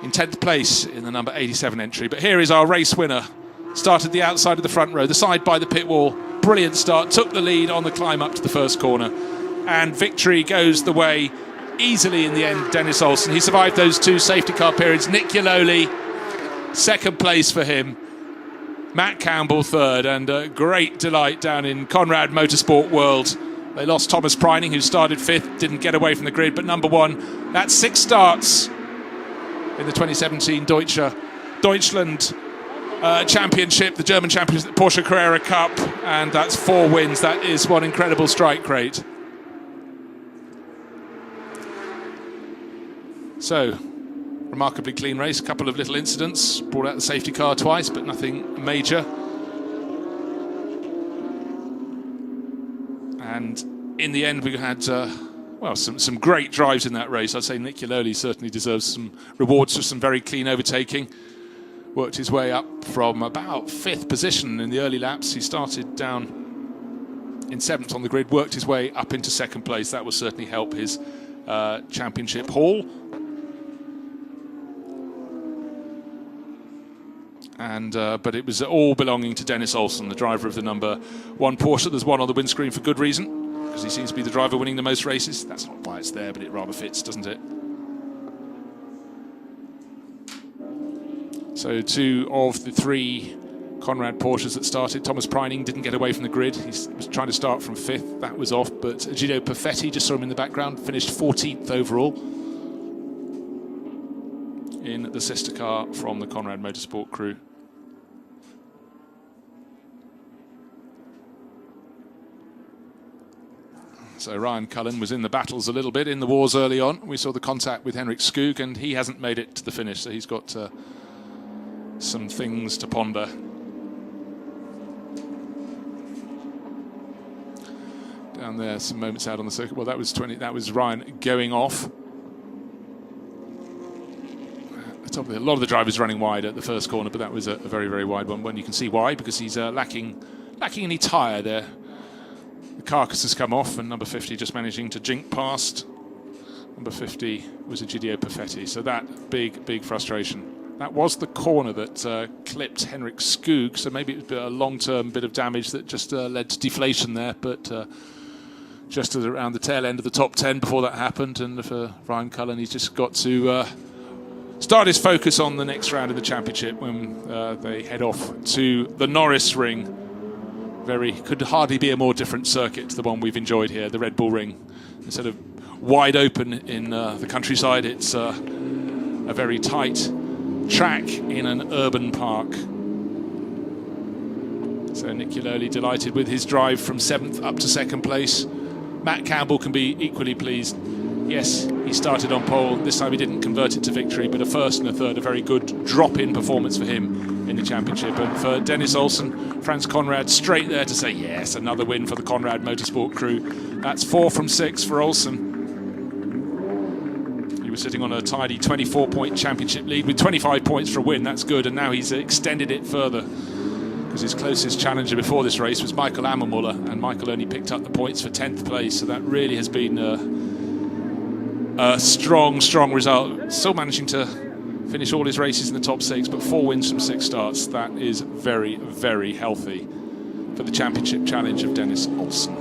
[SPEAKER 1] in 10th place in the number 87 entry. But here is our race winner. Started the outside of the front row, the side by the pit wall. Brilliant start, took the lead on the climb up to the first corner. And victory goes the way, easily in the end, Dennis Olsen. He survived those 2 safety car periods. Nick Yaloli, 2nd place for him. Matt Campbell 3rd, and great delight down in Conrad Motorsport World. They lost Thomas Preining, who started 5th, didn't get away from the grid, but number 1. That's 6 starts in the 2017 Deutschland Championship, the German Championship, the Porsche Carrera Cup, and that's 4 wins. That is one incredible strike rate. So, remarkably clean race, a couple of little incidents, brought out the safety car twice, but nothing major. And in the end, we had some great drives in that race. I'd say Nick Yaloli certainly deserves some rewards for some very clean overtaking. Worked his way up from about 5th position in the early laps. He started down in 7th on the grid, worked his way up into 2nd place. That will certainly help his championship haul. And but it was all belonging to Dennis Olsen, the driver of the number 1 Porsche. There's one on the windscreen for good reason, because he seems to be the driver winning the most races. That's not why it's there, but it rather fits, doesn't it? So 2 of the 3 Conrad Porsches that started. Thomas Preining didn't get away from the grid. He was trying to start from 5th. That was off, but Gino Perfetti, just saw him in the background, finished 14th overall in the sister car from the Conrad Motorsport crew. So Ryan Cullen was in the battles a little bit, in the wars early on. We saw the contact with Henrik Skoog, and he hasn't made it to the finish, so he's got some things to ponder. down there some moments out on the circuit. Well, that was 20. That was Ryan going off. A lot of the drivers running wide at the first corner, but that was a very, very wide one. When you can see why, because he's lacking any tyre there. The carcass has come off, and number 50 just managing to jink past. Number 50 was Egidio Perfetti, so that big frustration. That was the corner that clipped Henrik Skoog, so maybe it was a long-term bit of damage that just led to deflation there, but just around the tail end of the top 10 before that happened, and for Ryan Cullen, he's just got to start his focus on the next round of the championship when they head off to the Norris Ring. Could hardly be a more different circuit to the one we've enjoyed here, the Red Bull Ring. Instead of wide open in the countryside, it's a very tight track in an urban park. So Nicololi delighted with his drive from 7th up to 2nd place. Matt Campbell can be equally pleased. Yes, he started on pole. This time he didn't convert it to victory, but a 1st and a 3rd, a very good drop-in performance for him in the championship. And for Dennis Olsen, Franz Conrad straight there to say, yes, another win for the Conrad Motorsport crew. That's 4 from 6 for Olsen. He was sitting on a tidy 24-point championship lead with 25 points for a win. That's good, and now he's extended it further, because his closest challenger before this race was Michael Ammermuller, and Michael only picked up the points for 10th place, so that really has been a strong result. Still managing to finish all his races in the top 6, but 4 wins from 6 starts. That is very, very healthy for the championship challenge of Dennis Olsen.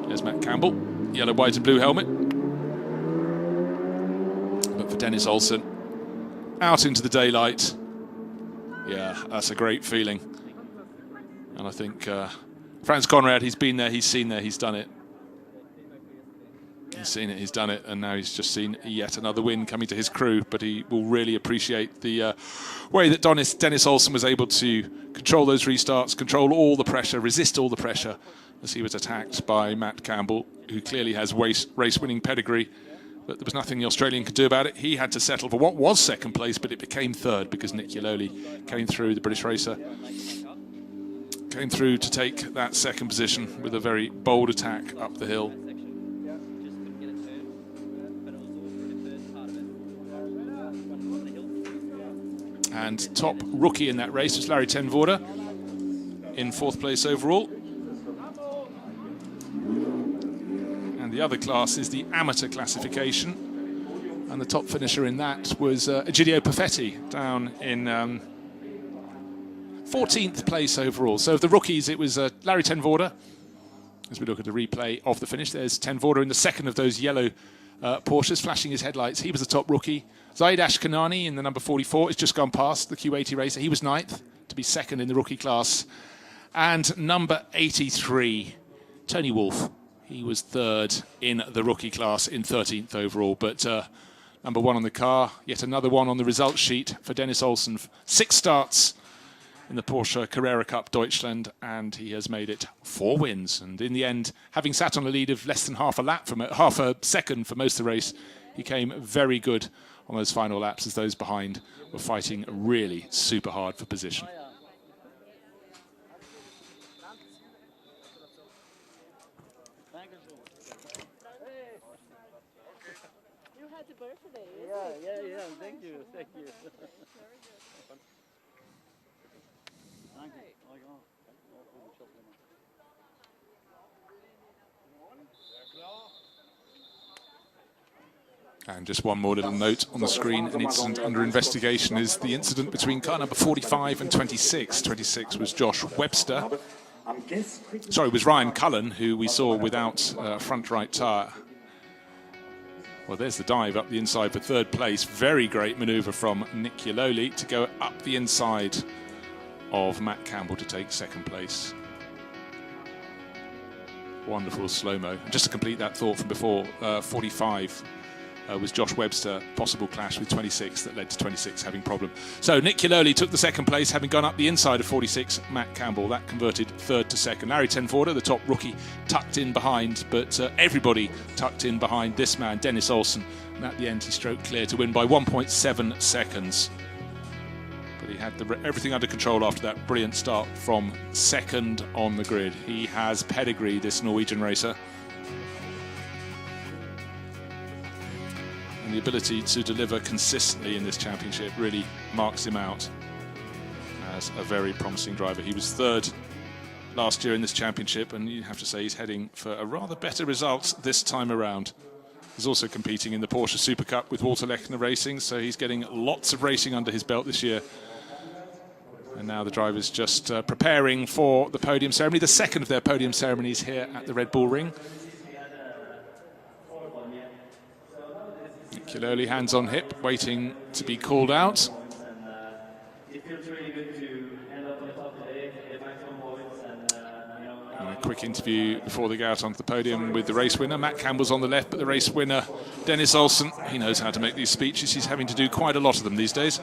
[SPEAKER 1] There's Matt Campbell, yellow, white and blue helmet. But for Dennis Olsen, out into the daylight, yeah, that's a great feeling. And I think Franz Conrad, he's been there, he's seen there, he's done it. He's seen it, he's done it, and now he's just seen yet another win coming to his crew, but he will really appreciate the way that Dennis Olsen was able to control those restarts, control all the pressure, resist all the pressure as he was attacked by Matt Campbell, who clearly has race-winning pedigree, but there was nothing the Australian could do about it. He had to settle for what was 2nd place, but it became 3rd because Nicololi came through, the British racer. Came through to take that 2nd position with a very bold attack up the hill. And top rookie in that race was Larry Ten Voorde in 4th place overall. And the other class is the amateur classification. And the top finisher in that was Egidio Perfetti down in 14th place overall. So of the rookies, it was Larry Ten Voorde. As we look at the replay of the finish, there's Ten Voorde in the 2nd of those yellow Porsches, flashing his headlights. He was the top rookie. Zaid Ashkanani in the number 44 has just gone past the Q80 racer. He was 9th to be 2nd in the rookie class. And number 83, Tony Wolff. He was 3rd in the rookie class in 13th overall. But number 1 on the car, yet another one on the results sheet for Dennis Olsen. 6 starts in the Porsche Carrera Cup Deutschland, and he has made it 4 wins. And in the end, having sat on a lead of less than half a second for most of the race, he came very good on those final laps as those behind were fighting really super hard for position.
[SPEAKER 2] You had the birthday,
[SPEAKER 3] Yeah, thank you. Thank you.
[SPEAKER 1] And just one more little note on the screen. An incident under investigation is the incident between car number 45 and 26. 26 was Josh Webster. Sorry, it was Ryan Cullen, who we saw without front right tyre. Well, there's the dive up the inside for 3rd place. Very great manoeuvre from Nicololi to go up the inside of Matt Campbell to take 2nd place. Wonderful slow-mo. Just to complete that thought from before, 45 was Josh Webster, possible clash with 26 that led to 26 having problem. So Nicololi took the 2nd place, having gone up the inside of 46, Matt Campbell. That converted 3rd to 2nd. Larry Ten Voorde, the top rookie, tucked in behind, but everybody tucked in behind this man, Dennis Olsen. And at the end, he stroked clear to win by 1.7 seconds. But he had everything under control after that brilliant start from 2nd on the grid. He has pedigree, this Norwegian racer. and the ability to deliver consistently in this championship really marks him out as a very promising driver. He was third last year in this championship, and you have to say he's heading for a rather better result this time around. He's also competing in the Porsche Super Cup with Walter Lechner Racing, so he's getting lots of racing under his belt this year. And now the driver's just preparing for the podium ceremony, the second of their podium ceremonies here at the Red Bull Ring. Nicololi hands on hip, waiting to be called out. And a quick interview before they go out onto the podium with the race winner. Matt Campbell's on the left, but the race winner, Dennis Olsen, he knows how to make these speeches. He's having to do quite a lot of them these days.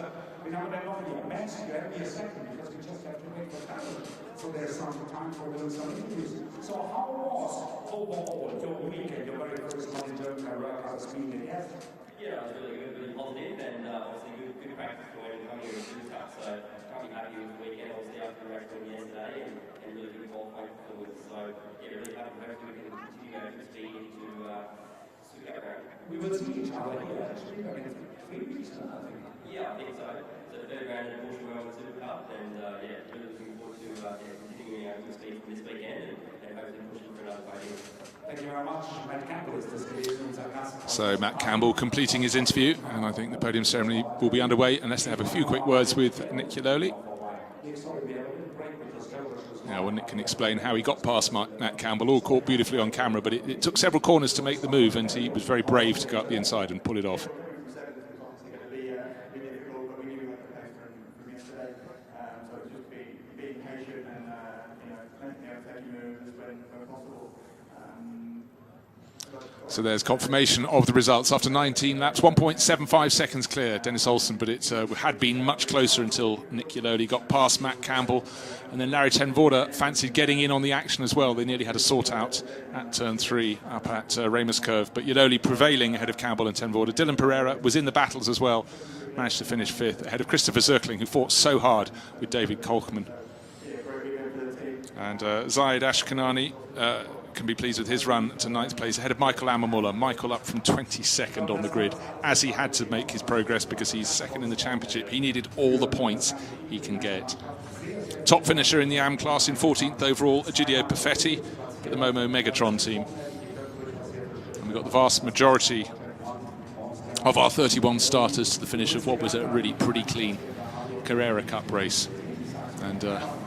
[SPEAKER 3] Yeah, it was really positive and obviously good practice for when coming here in the Super Cup. So can't be happy with the weekend. Obviously after the race win yesterday and really good qualifying performance. So yeah, really happy. Hopefully we can continue going to speed into Super Cup round.
[SPEAKER 4] We will see each other here actually in 3 weeks now, I think.
[SPEAKER 3] Yeah, I think so. So the third round in Porsche World Super Cup, and yeah, really looking forward to continuing our good speed from this weekend and hopefully pushing for another podium.
[SPEAKER 4] Thank you very much. Matt Campbell is this gewesen.
[SPEAKER 1] So Matt Campbell completing his interview, and I think the podium ceremony will be underway unless they have a few quick words with Nicololi. Now, Nick can explain how he got past Matt Campbell, all caught beautifully on camera, but it took several corners to make the move, and he was very brave to go up the inside and pull it off. So there's confirmation of the results after 19 laps, 1.75 seconds clear, Dennis Olsen, but it had been much closer until Nicololi got past Matt Campbell, and then Larry ten Voorde fancied getting in on the action as well. They nearly had a sort out at turn 3 up at Remus Curve, but Nicololi prevailing ahead of Campbell and ten Voorde. Dylan Pereira was in the battles as well, managed to finish 5th ahead of Christopher Zirkling, who fought so hard with David Kolkman. And Zaid Ashkanani can be pleased with his run to 9th place ahead of Michael Ammermuller. Michael up from 22nd on the grid, as he had to make his progress because he's second in the championship. He needed all the points he can get. Top finisher in the AM class in 14th overall, Egidio Perfetti, for the Momo Megatron team. And we've got the vast majority of our 31 starters to the finish of what was a really pretty clean Carrera Cup race. And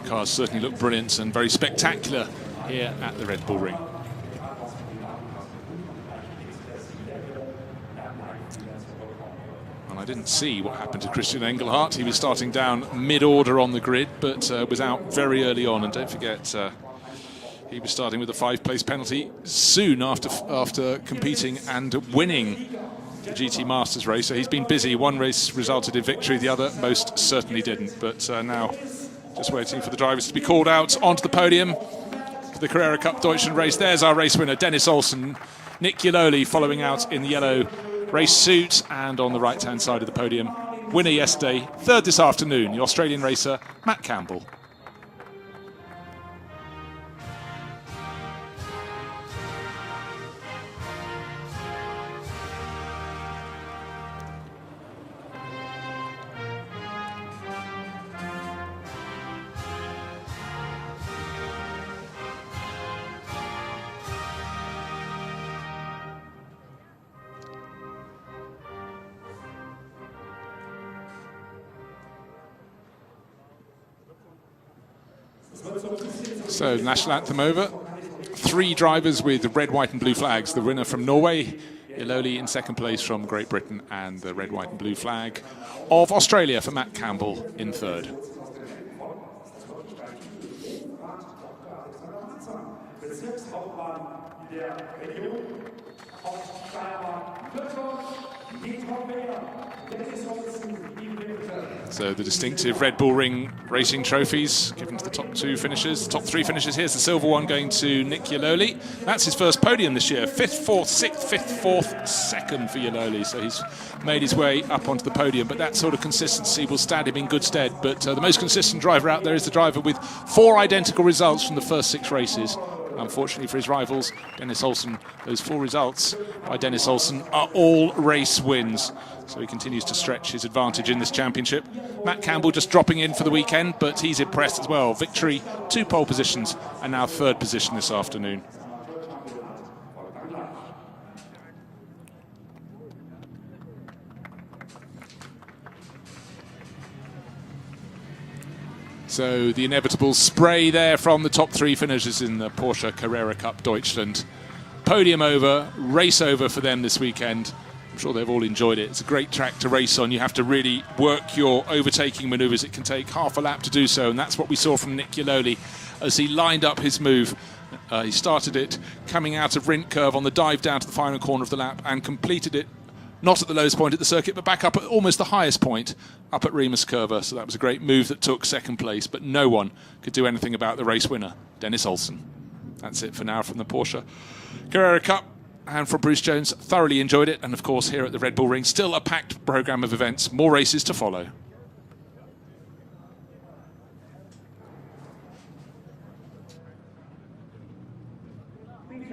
[SPEAKER 1] cars certainly look brilliant and very spectacular here at the Red Bull Ring. And I didn't see what happened to Christian Engelhardt. He was starting down mid-order on the grid, but was out very early on. And don't forget, he was starting with a 5-place penalty soon after competing and winning the GT Masters race. So he's been busy. One race resulted in victory, the other most certainly didn't. But now just waiting for the drivers to be called out onto the podium. The Carrera Cup Deutschland race. There's our race winner, Dennis Olsen. Nicololi following out in the yellow race suit, and on the right-hand side of the podium, winner yesterday, third this afternoon, the Australian racer, Matt Campbell. So, national anthem over. 3 drivers with red, white and blue flags. The winner from Norway, Nicololi in second place from Great Britain, and the red, white and blue flag of Australia for Matt Campbell in third. So the distinctive Red Bull Ring racing trophies given to the top 2 finishers. Top 3 finishers. Here's the silver one going to Nicololi. That's his first podium this year. 5th, 4th, 6th, 5th, 4th, 2nd for Nicololi. So he's made his way up onto the podium. But that sort of consistency will stand him in good stead. But the most consistent driver out there is the driver with 4 identical results from the first 6 races. Unfortunately for his rivals, Dennis Olsen, those 4 results by Dennis Olsen are all race wins. So he continues to stretch his advantage in this championship. Matt Campbell just dropping in for the weekend, but he's impressed as well. Victory, 2 pole positions, and now 3rd position this afternoon. So the inevitable spray there from the top 3 finishers in the Porsche Carrera Cup Deutschland. Podium over, race over for them this weekend. I'm sure they've all enjoyed it. It's a great track to race on. You have to really work your overtaking manoeuvres. It can take half a lap to do so, and that's what we saw from Nick Yaloli as he lined up his move. He started it coming out of Rint Curve on the dive down to the final corner of the lap and completed it not at the lowest point at the circuit, but back up at almost the highest point, up at Remus Curva. So that was a great move that took 2nd place, but no one could do anything about the race winner, Dennis Olsen. That's it for now from the Porsche Carrera Cup. And from Bruce Jones, thoroughly enjoyed it. And of course, here at the Red Bull Ring, still a packed programme of events, more races to follow.
[SPEAKER 4] Please,